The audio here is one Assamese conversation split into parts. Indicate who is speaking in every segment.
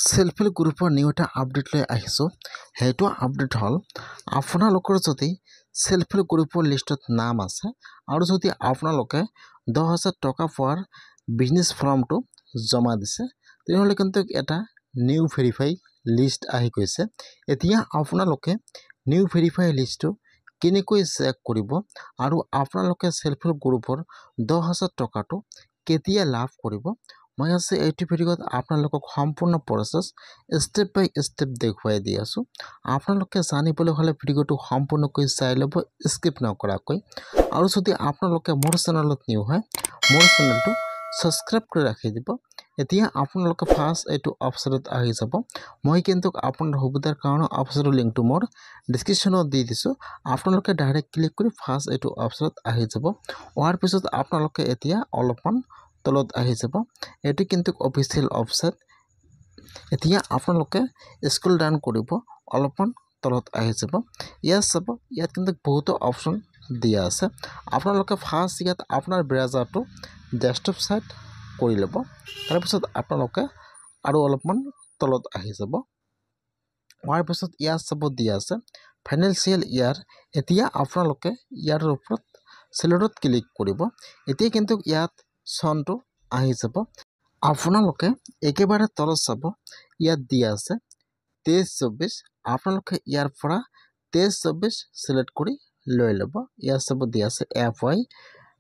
Speaker 1: সেলফ হেল্প গ্ৰুপৰ নিউ এটা আপডেট লৈ আহিছোঁ। সেইটো আপডেট হ'ল আপোনালোকৰ যদি সেলফ হেল্প গ্ৰুপৰ লিষ্টত নাম আছে আৰু যদি আপোনালোকে 10,000 টকা পোৱাৰ বিজনেছ ফৰ্মটো জমা দিছে তেনেহ'লে কিন্তু এটা নিউ ভেৰিফাই লিষ্ট আহি গৈছে। এতিয়া আপোনালোকে নিউ ভেৰিফাই লিষ্টটো কেনেকৈ চেক কৰিব আৰু আপোনালোকে সেলফ হেল্প গ্ৰুপৰ 10,000 টকাটো কেতিয়া লাভ কৰিব, মই আছে এইটো ভিডিঅ'ত আপোনালোকক সম্পূৰ্ণ প্ৰচেছ ষ্টেপ বাই ষ্টেপ দেখুৱাই দি আছোঁ। আপোনালোকে জানিবলৈ হ'লে ভিডিঅ'টো সম্পূৰ্ণকৈ চাই ল'ব, স্কিপ নকৰাকৈ। আৰু যদি আপোনালোকে মোৰ চেনেলত নিউ হয়, মোৰ চেনেলটো ছাবস্ক্ৰাইব কৰি ৰাখি দিব। এতিয়া আপোনালোকে ফাৰ্ষ্ট এইটো অপশ্যনত আহি যাব। মই কিন্তু আপোনাৰ সুবিধাৰ কাৰণে অপশ্যনৰ লিংকটো মোৰ ডিছক্ৰিপশ্যনত দি দিছোঁ। আপোনালোকে ডাইৰেক্ট ক্লিক কৰি ফাৰ্ষ্ট এইটো অপশ্যনত আহি যাব। অহাৰ পিছত আপোনালোকে এতিয়া অলপমান তলত আহি যাব। এইটো কিন্তু অফিচিয়েল ৱেবছাইট। এতিয়া আপোনালোকে স্ক্ৰল ডাউন কৰিব, অলপমান তলত আহি যাব। ইয়াত চাব, ইয়াত কিন্তু বহুতো অপশ্যন দিয়া আছে। আপোনালোকে ফাৰ্ষ্ট ইয়াত আপোনাৰ ব্ৰাউজাৰটো ডেস্কটপ ছাইড কৰি ল'ব। তাৰপিছত আপোনালোকে আৰু অলপমান তলত আহি যাব। হোৱাৰ পিছত ইয়াত চাব দিয়া আছে ফাইনেন্সিয়েল ইয়াৰ। এতিয়া আপোনালোকে ইয়াৰ ওপৰত চিলেক্টত ক্লিক কৰিব। এতিয়া কিন্তু ইয়াত চনটো আহি যাব। আপোনালোকে একেবাৰে তলত চাব, ইয়াত দিয়া আছে 23-24। আপোনালোকে ইয়াৰ পৰা 23-24 চিলেক্ট কৰি লৈ ল'ব। ইয়াত চাব দিয়া আছে FY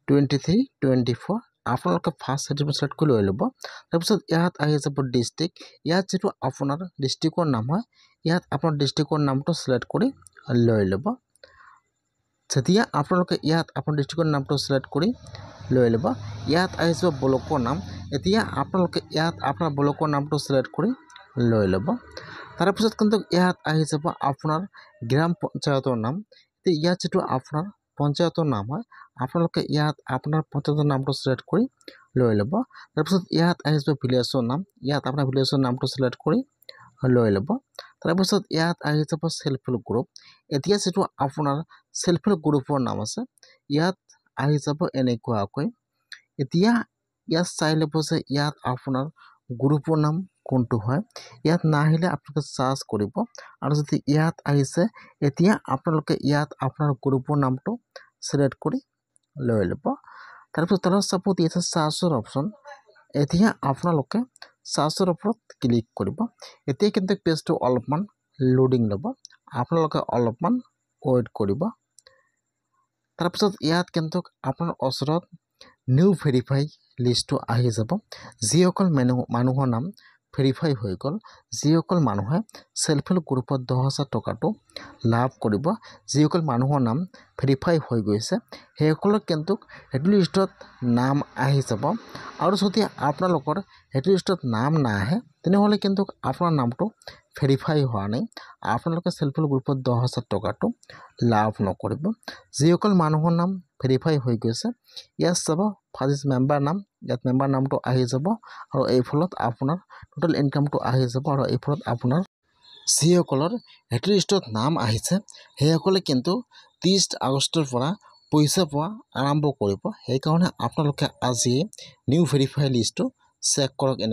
Speaker 1: 23-24। আপোনালোকে ফাৰ্ষ্ট সেইটো চিলেক্ট কৰি লৈ ল'ব। তাৰপিছত ইয়াত আহি যাব ডিষ্ট্ৰিক্ট। ইয়াত যিটো আপোনাৰ ডিষ্ট্ৰিক্টৰ নাম হয়, ইয়াত আপোনাৰ ডিষ্ট্ৰিক্টৰ নামটো চিলেক্ট কৰি লৈ ল'ব। যেতিয়া আপোনালোকে ইয়াত আপোনাৰ ডিষ্ট্ৰিক্টৰ নামটো চিলেক্ট কৰি লৈ ল'ব, ইয়াত আহি যাব ব্লকৰ নাম। এতিয়া আপোনালোকে ইয়াত আপোনাৰ ব্লকৰ নামটো চিলেক্ট কৰি লৈ ল'ব। তাৰপিছত কিন্তু ইয়াত আহি যাব আপোনাৰ গ্ৰাম পঞ্চায়তৰ নাম। এতিয়া ইয়াত যিটো আপোনাৰ পঞ্চায়তৰ নাম হয়, আপোনালোকে ইয়াত আপোনাৰ পঞ্চায়তৰ নামটো চিলেক্ট কৰি লৈ ল'ব। তাৰপিছত ইয়াত আহি যাব ভিলেজৰ নাম। ইয়াত আপোনাৰ ভিলেজৰ নামটো চিলেক্ট কৰি লৈ ল'ব। তাৰপিছত ইয়াত আহি যাব সেলফ হেল্প গ্ৰুপ। এতিয়া যিটো আপোনাৰ সেলফ হেল্প গ্ৰুপৰ নাম আছে, ইয়াত আহি যাব এনেকুৱাকৈ। এতিয়া ইয়াত চাই ল'ব যে ইয়াত আপোনাৰ গ্ৰুপৰ নাম কোনটো হয়। ইয়াত নাহিলে আপোনালোকে চাৰ্চ কৰিব। আৰু যদি ইয়াত আহিছে, এতিয়া আপোনালোকে ইয়াত আপোনাৰ গ্ৰুপৰ নামটো চিলেক্ট কৰি লৈ ল'ব। তাৰপিছত তলত চাব দিয়া আছে চাৰ্চৰ অপশ্যন। এতিয়া আপোনালোকে চাৰ্চৰ ওপৰত ক্লিক কৰিব। এতিয়া কিন্তু পেজটো অলপমান লোডিং ল'ব। আপোনালোকে অলপমান ৱেইট কৰিব। তাৰপিছত ইয়াত কিন্তু আপোনাৰ ওচৰত নিউ ভেৰিফাই লিষ্টটো আহি যাব। যিসকল মানুহৰ নাম ভেৰিফাই হৈ গ'ল, যিসকল মানুহে সেলফ হেল্প গ্ৰুপত 10,000 টকাটো লাভ কৰিব, যিসকল মানুহৰ নাম ভেৰিফাই হৈ গৈছে, সেইসকলৰ কিন্তু সেইটো লিষ্টত নাম আহি যাব। আৰু যদি আপোনালোকৰ সেইটো লিষ্টত নাম নাহে, তেনেহ'লে কিন্তু আপোনাৰ নামটো ভেৰিফাই হোৱা নাই। আপোনালোকে সেলফ হেল্প গ্ৰুপত 10,000 টকাটো লাভ নকৰিব। যিসকল মানুহৰ নাম ভেৰিফাই হৈ গৈছে, ইয়াত চাব ফাৰ্ষ্ট মেম্বাৰ নাম, ইয়াত মেম্বাৰ নামটো আহি যাব। আৰু এই ফলত আপোনাৰ টোটেল ইনকামটো আহি যাব। আৰু এই ফলত আপোনাৰ যিসকলৰ সেইটো লিষ্টত নাম আহিছে, সেইসকলে কিন্তু 30 আগষ্টৰ পৰা পইচা পোৱা আৰম্ভ কৰিব। সেইকাৰণে আপোনালোকে আজি নিউ ভেৰিফাই লিষ্টটো চেক কৰক।